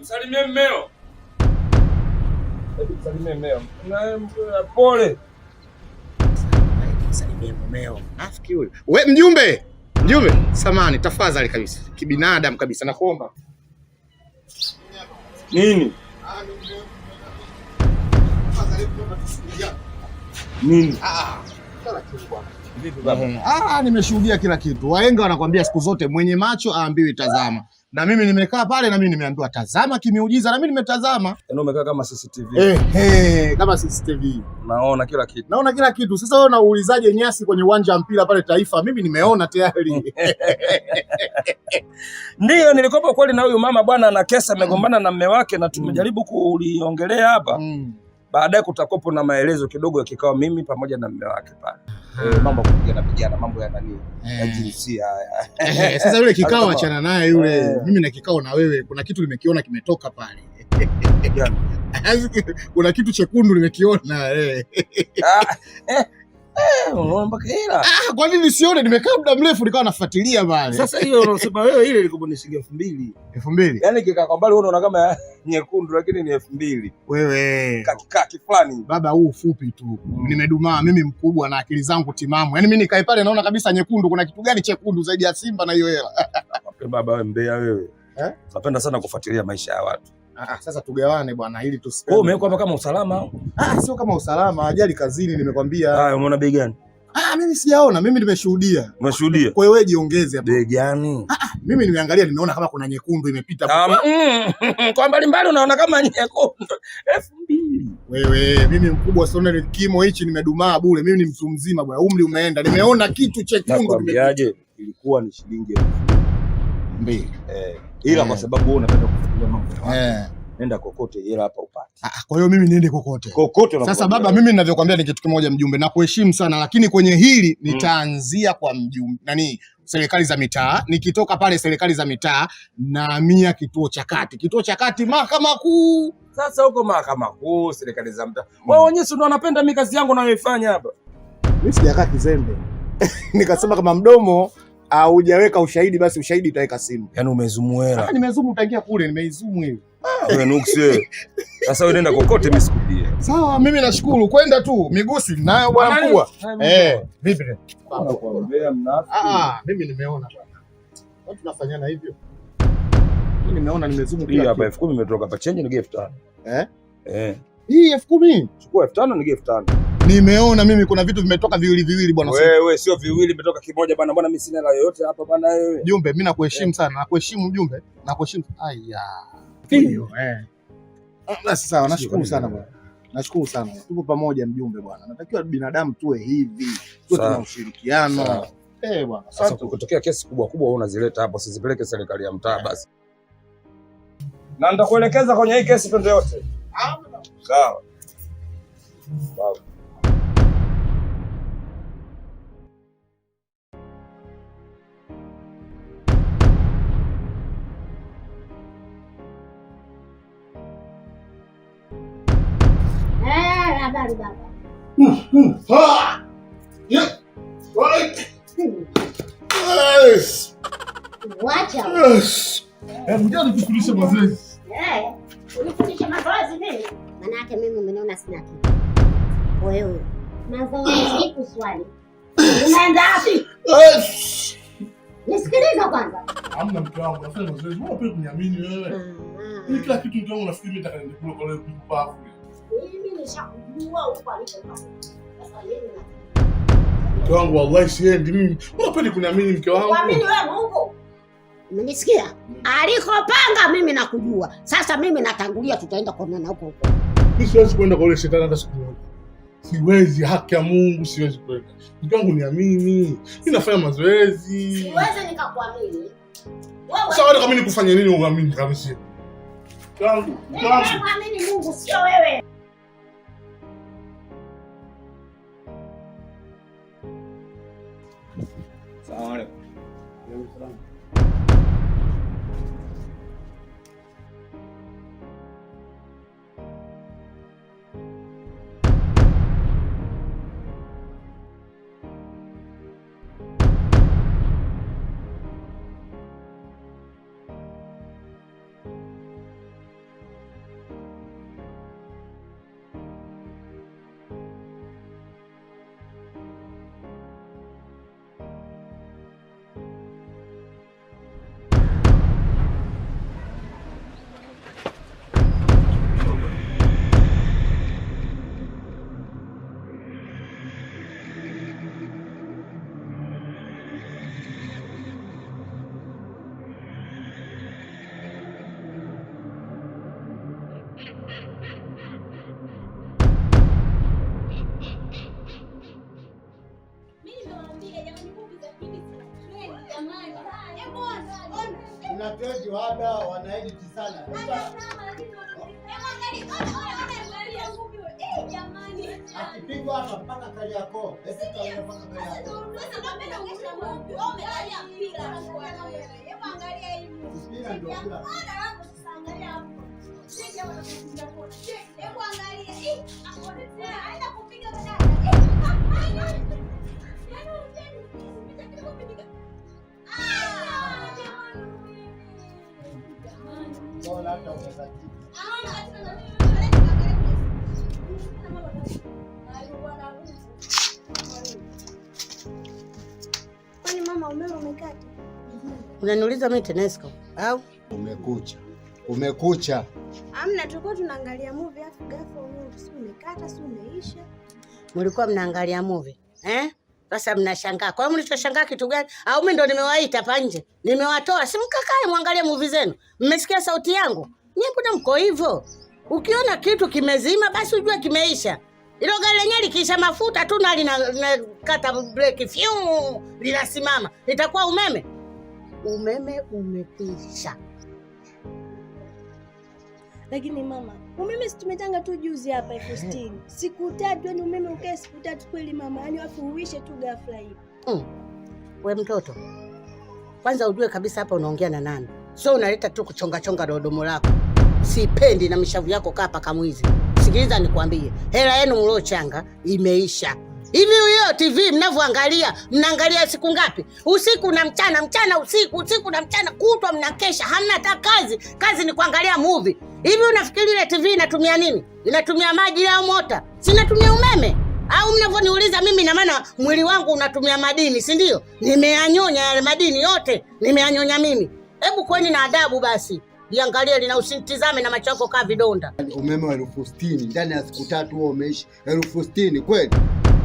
Msalimie mmeo. Msalimie mmeo. Pole. Msalimie mmeo. Afiki huyo. We mjumbe. Mjumbe, samani tafadhali kabisa. Kibinadamu kabisa nakuomba. Nini? Nini? Nimeshuhudia kila kitu. Wahenga wanakuambia siku zote mwenye macho aambiwi tazama. Na mimi nimekaa pale na mimi nimeambiwa tazama kimeujiza na mimi nimetazama. Yaani umekaa kama CCTV. Kama CCTV. Naona kila kitu. Naona kila kitu. Sasa wewe unaulizaje nyasi kwenye uwanja wa mpira pale Taifa? Mimi nimeona tayari. Ndio nilikopa kweli na huyu mama bwana ana kesa amegombana na mume wake na tumejaribu kuliongelea hapa. Baadaye kutakopo na maelezo kidogo ya kikao mimi pamoja na mume wake pale. Mambo kupigana mambo ya nani ya jinsia haya. Sasa yule kikao achana naye yule. Mimi na kikao na wewe kuna kitu nimekiona kimetoka pale. Kuna kitu chekundu nimekiona mpaka hela. Kwa nini sione? Nimekaa muda mrefu nikawa nafuatilia pale. Sasa hiyo unasema wewe ile ilikuwa ni shilingi 2000. 2000. Yaani kikaa kwa mbali unaona kama nyekundu lakini ni 2000. Wewe. Kakikaki fulani. Baba huu fupi tu. Nimedumaa mimi mkubwa na akili zangu timamu. Yaani mimi nikae pale naona kabisa nyekundu, kuna kitu gani chekundu zaidi ya Simba na hiyo hela? Baba wewe mbea wewe. Napenda sana kufuatilia maisha ya watu. Sasa tugawane bwana ili tusikie. Wewe umeweka hapa kama usalama? Sio kama usalama, ajali kazini nimekwambia. Umeona bei gani? Mimi sijaona, mimi nimeshuhudia. Umeshuhudia? Kwa hiyo wewe jiongeze hapo. Bei gani? Mimi nimeangalia nimeona kama kuna nyekundu imepita. Kwa mbali mbali unaona kama nyekundu. 2000. Wewe, mimi mkubwa siona kimo hichi nimedumaa bure. Mimi ni mtu mzima bwana. Umri umeenda. Nimeona kitu chekundu nimekwambiaje? Ilikuwa ni shilingi 2000. Ila kwa sababu wewe unapenda kufuatilia mambo. Nenda kokote ila hapa upate. Kwa hiyo mimi niende kokote. Kokote. Sasa baba, mimi ninavyokuambia ni kitu kimoja mjumbe, na kuheshimu sana lakini kwenye hili nitaanzia kwa mjumbe. Serikali za mitaa. Nikitoka pale serikali za mitaa nahamia kituo cha kati. Kituo cha kati Mahakama Kuu. Sasa huko Mahakama Kuu, serikali za mtaa. Wao wenyewe ndio wanapenda mimi kazi yangu nayoifanya hapa. Mimi sijakaa kizembe. Nikasema kama mdomo hujaweka ushahidi basi ushahidi utaweka simu. Yaani umezumu hela. Nimezumu utaingia kule, nimeizumu hiyo. Wewe nuksi wewe. Sasa wewe nenda kokote mimi sikupie. Sawa, mimi nashukuru kwenda tu. Migusi nayo bwana mkubwa. Vipi? Mimi nimeona bwana. Watu tunafanyana hivyo. Mimi nimeona nimezumu hii hapa 10,000 imetoka hapa change ni 5,000. Hii 10,000. Chukua 5,000 ni 5,000. Nimeona mimi kuna vitu vimetoka viwili bwana. Wewe sio viwili imetoka kimoja bwana. Mbona mimi sina hela yoyote hapa bwana wewe? Mjumbe, mimi nakuheshimu sana. Nakuheshimu mjumbe. Nakuheshimu. Basi sawa, nashukuru sana bwana. Nashukuru sana. Tuko pamoja mjumbe bwana. Natakiwa binadamu tuwe hivi. Tuwe tuna ushirikiano. Bwana. Sasa kutokea kesi kubwa wewe unazileta hapo, usizipeleke serikali ya mtaa basi. Na nitakuelekeza kwenye hii kesi twende yote. Sawa. Sawa. Habari baba. Wacha. Mjani kufundisha mazoezi. Unifundisha mazoezi mimi? Maana yake mimi umeniona sina kitu. Wewe. Mazoezi ipo swali. Unaenda wapi? Nisikiliza kwanza. Hamna mke wangu, nafanya mazoezi. Mbona pia kuniamini wewe? Mimi kila kitu mke wangu nafikiri mimi nitakaenda kule kwa leo kukupa. Mimi nishakujua huko alipotoka. Sasa yeye mke wangu wallahi siendi mimi. Mbona pia kuniamini mke wangu? Kuamini wewe Mungu? Umenisikia? Alikopanga mimi nakujua. Sasa mimi natangulia tutaenda kuonana huko huko. Mimi siwezi kwenda kwa yule shetani hata siku moja. Siwezi, haki ya Mungu siwezi kwenda. Mke wangu niamini. Mimi nafanya mazoezi. Siwezi nikakuamini. Wewe sasa wewe kama nikufanya nini uamini kabisa? Mke muamini Mungu sio wewe. Asalamu alaykum. Tunatoji wada wanaedit sana. Akipigwa hapa mpaka Kariakoo. Kwani mama umeme umekata? Unaniuliza mimi TANESCO au? Umekucha. Amna, tulikuwa tunaangalia movie afu ghafla umekata, si umeisha. Mlikuwa mnaangalia movie? Sasa mnashangaa. Kwa hiyo mlichoshangaa kitu gani? Au mimi ndo nimewaita hapa nje? Nimewatoa, si mkakae muangalie movie zenu. Mmesikia sauti yangu? Nyinyi mbona mko hivyo? Ukiona kitu kimezima basi ujue kimeisha. Ilo gari lenyewe likiisha mafuta tu na linakata breki fiu linasimama. Itakuwa umeme? Umeme umekwisha. Lakini mama, umeme si tumetanga tu juzi hapa 60. Siku 3 yani umeme ukae siku 3 kweli mama, yani wafu uishe tu ghafla hivi. We mtoto, kwanza ujue kabisa hapa unaongea na nani. Sio unaleta tu kuchonga dodomo lako. Sipendi na mishavu yako kapa kamwizi. Sikiliza nikwambie, hela yenu mliochanga imeisha. Hivi hiyo TV mnavyoangalia, mnaangalia siku ngapi? Usiku na mchana, mchana usiku, usiku na mchana, kutwa mnakesha, hamna hata kazi. Kazi ni kuangalia movie. Hivi unafikiri ile TV inatumia nini? Inatumia maji au mota? Si inatumia umeme? Au mnavyoniuliza mimi na maana mwili wangu unatumia madini, si ndio? Nimeyanyonya yale madini yote, nimeyanyonya mimi. Hebu kweni na adabu basi. Liangalie lina usitizame na macho yako kaa vidonda. Umeme wa 60,000 ndani ya siku 3 huo umeishi. 60,000 kweli?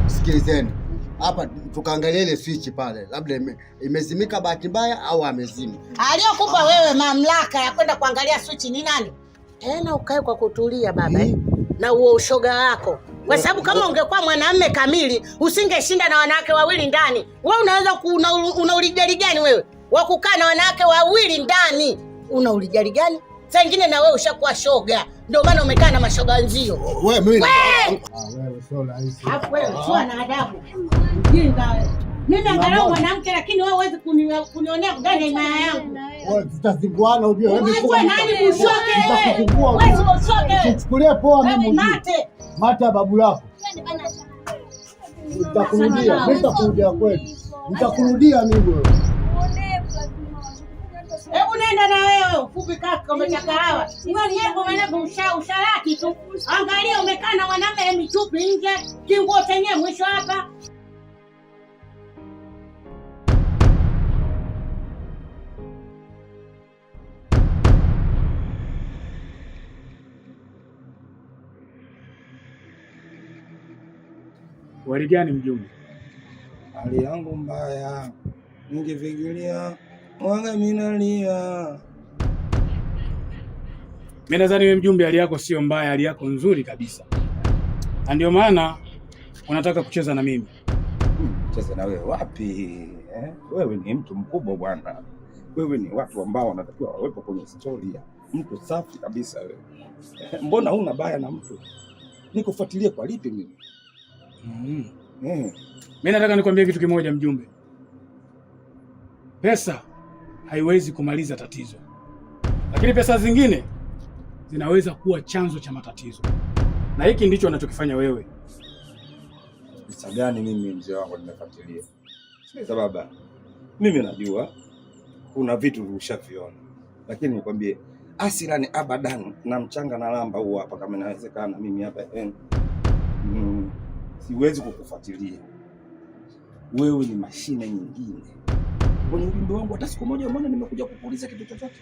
Sikilizeni. Hapa tukaangalia ile switch pale. Labda imezimika bahati mbaya au amezima. Aliyokupa wewe mamlaka ya kwenda kuangalia switch ni nani? Tena ukae kwa kutulia baba. Na huo ushoga wako. Kwa sababu kama ungekuwa mwanamume kamili, usingeshinda na wanawake wawili ndani. Wewe unaweza una ulijali gani wewe? Wa kukaa na wanawake wawili ndani. Una ulijali gani? Saa nyingine na wewe ushakuwa shoga. Ndio maana umekaa na mashoga wenzio. Wewe mimi. Wewe sio rahisi. Hapo wewe sio na adabu. Mjinga wewe. Mimi angalau mwanamke lakini wewe huwezi kunionea ndani ya imaya yangu. Wewe tutazinguana ujue. Wewe nani mshoke wewe? Wewe sio mshoke. Chukulie poa mimi. Mate ya babu yako. Nitakurudia, nitakurudia kweli. Nitakurudia mimi wewe. Hebu nenda na wewe, fupi kaka umechakarawa. Wewe nyeko mwanangu usharaki tu. Angalia umekaa na mwanamume michupi nje, kinguo chenyewe mwisho hapa. Wali gani mjumbe? Hali yangu mbaya. Ningefikiria mwanga minalia. Mimi nadhani wewe mjumbe hali yako sio mbaya, hali yako nzuri kabisa. Na ndio maana unataka kucheza na mimi. Cheza na wewe wapi? Wewe ni mtu mkubwa bwana. Wewe ni watu ambao wanatakiwa wawepo kwenye historia. Mtu safi kabisa wewe. Mbona huna baya na mtu? Nikufuatilie kwa lipi mimi? Mimi nataka nikwambie kitu kimoja mjumbe. pesa haiwezi kumaliza tatizo, lakini pesa zingine zinaweza kuwa chanzo cha matatizo, na hiki ndicho anachokifanya wewe. Pesa gani mimi mzee wangu nimefuatilia? Sababu mimi najua kuna vitu ushaviona, lakini nikwambie asirani abadan na mchanga na lamba huu hapa, kama inawezekana mimi hapa siwezi kukufuatilia. Wewe ni mashine nyingine kwenye ujumbe wangu. Hata siku moja umeona nimekuja kukuuliza kitu chochote?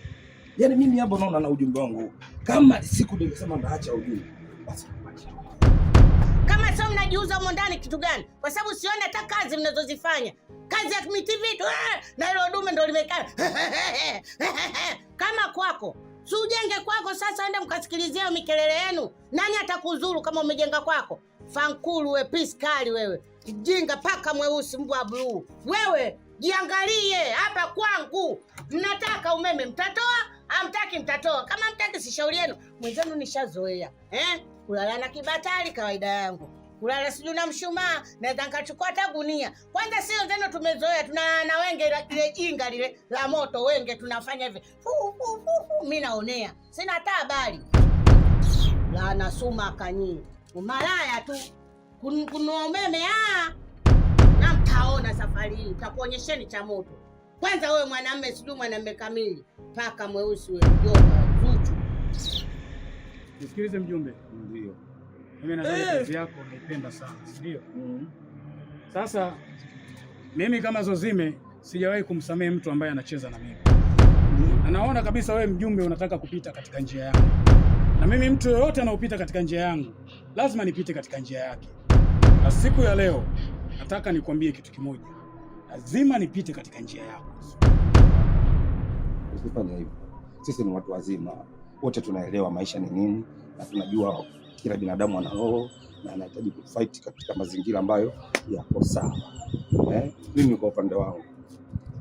Yaani mimi hapa naona na ujumbe wangu, kama siku nilisema ndaacha ujumbe basi kama sio mnajiuza huko ndani kitu gani? Kwa sababu sioni hata kazi mnazozifanya. Kazi ya TV tu na hilo dume ndo limekaa. Kama kwako, si ujenge kwako sasa, ende mkasikilizia mikelele yenu. Nani atakuzuru kama umejenga kwako? Fankulu we piskali wewe. Kijinga paka mweusi mbwa blue. Wewe jiangalie hapa kwangu. Mnataka umeme mtatoa, hamtaki mtatoa. Kama mtaki si shauri yenu. Mwenzenu nishazoea. Kulala na kibatari kawaida yangu. Kulala sijui na mshumaa, naweza nikachukua hata gunia. Kwanza sio zenu tumezoea, na wenge ile jinga lile la moto wenge tunafanya hivi. Mimi naonea. Sina hata habari. La nasuma kanyi. Umalaya tu. Kununua umeme na mtaona safari hii, nitakuonyesheni cha moto. Kwanza wewe mwanamume sijui mwanamume kamili, paka mweusi wewe mjomba zuchu. Nisikilize mjumbe. ndio. Mimi nadhani kazi yako naipenda sana, ndio? Sasa mimi kama Zozime sijawahi kumsamehe mtu ambaye anacheza na mimi. Na naona kabisa wewe mjumbe unataka kupita katika njia yangu. Na mimi mtu yoyote anaopita katika njia yangu lazima nipite katika njia yake. Na siku ya leo nataka nikwambie kitu kimoja. Lazima nipite katika njia yako. Usifanye hivyo. Sisi ni watu wazima. Wote tunaelewa maisha ni nini na tunajua kila binadamu ana roho na anahitaji kufight katika mazingira ambayo yako sawa. Mimi kwa upande wangu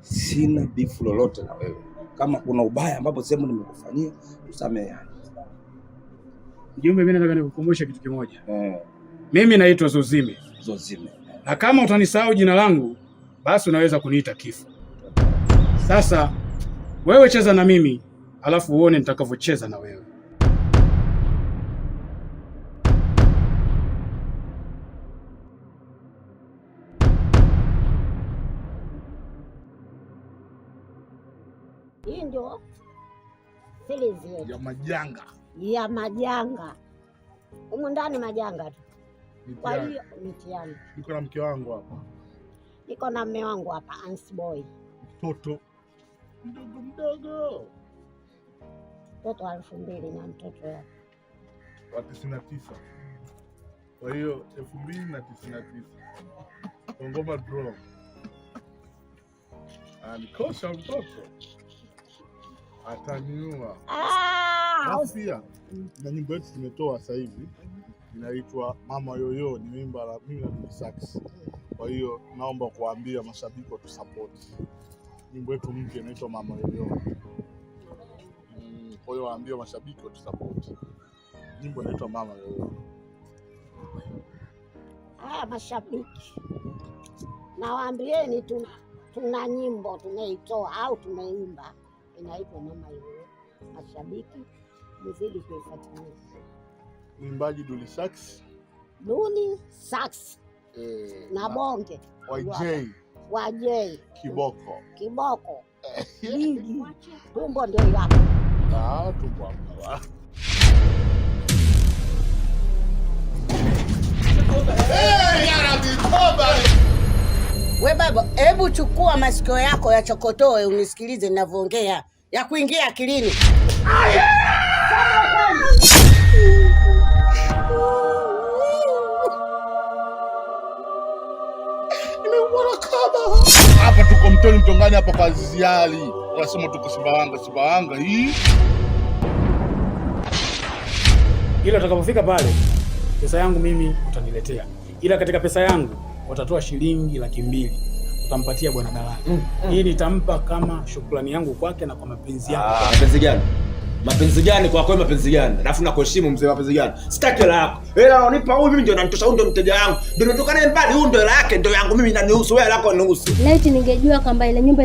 sina beef lolote na wewe. Kama kuna ubaya ambapo sehemu nimekufanyia, usamehe. Mjumbe, mimi nataka nikukumbushe kitu kimoja. Mimi naitwa Zozime. Zozime. Na kama utanisahau jina langu, basi unaweza kuniita Kifo. Sasa wewe cheza na mimi, alafu uone nitakavyocheza na wewe. Hii ndio silizi ya majanga. Humu ndani majanga tu. Kwa hiyo mitiani. Niko na mke wangu hapa. Niko na mume wangu hapa, Ansboy. Mtoto mdogo. Mtoto wa 2000 na mtoto wa 99. Kwa hiyo 2099. Ngoma draw. Anikosha mtoto. Ataniua. Pia na nyimbo yetu tumetoa sasa hivi inaitwa Mama Yoyo, ni wimbo la mimi na Dulisax. Kwa hiyo naomba kuambia mashabiki wa tusupport. Nyimbo yetu mpya inaitwa Mama Yoyo. Kwa hiyo waambie mashabiki wa tusupport. Nyimbo inaitwa Mama Yoyo. Mashabiki. Na waambieni tuna nyimbo tumeitoa au tumeimba inaitwa Mama Yoyo. Mashabiki mzidi kuifuatilia. Mwimbaji Dulisax. Na bonge YJ Kiboko Ligi tumbo ndio hapa. Tumbo hapa. We baba, hebu chukua masikio yako ya chokotoe unisikilize ninavyoongea, ya kuingia akilini. Hapa tuko mtoni mtongani hapa kwa Ziali. Wanasema tuko Sumbawanga hii. Ila utakapofika pale, pesa yangu mimi utaniletea. Ila katika pesa yangu watatoa shilingi 200,000. Utampatia bwana Dalali. Hii nitampa kama shukrani yangu kwake na kwa mapenzi yake. Mapenzi gani? Mapenzi gani kwa kweli, mapenzi gani? Alafu nakuheshimu mzee, mapenzi gani? Sitaki hela yako. Hela unanipa huyu, mimi ndio nanitosha, huyu ndio mteja wangu. Ndio nimetoka naye mbali, huyu ndio hela yake, ndio yangu mimi, inanihusu. Wewe hela yako inahusu. Laiti ningejua kwamba ile nyumba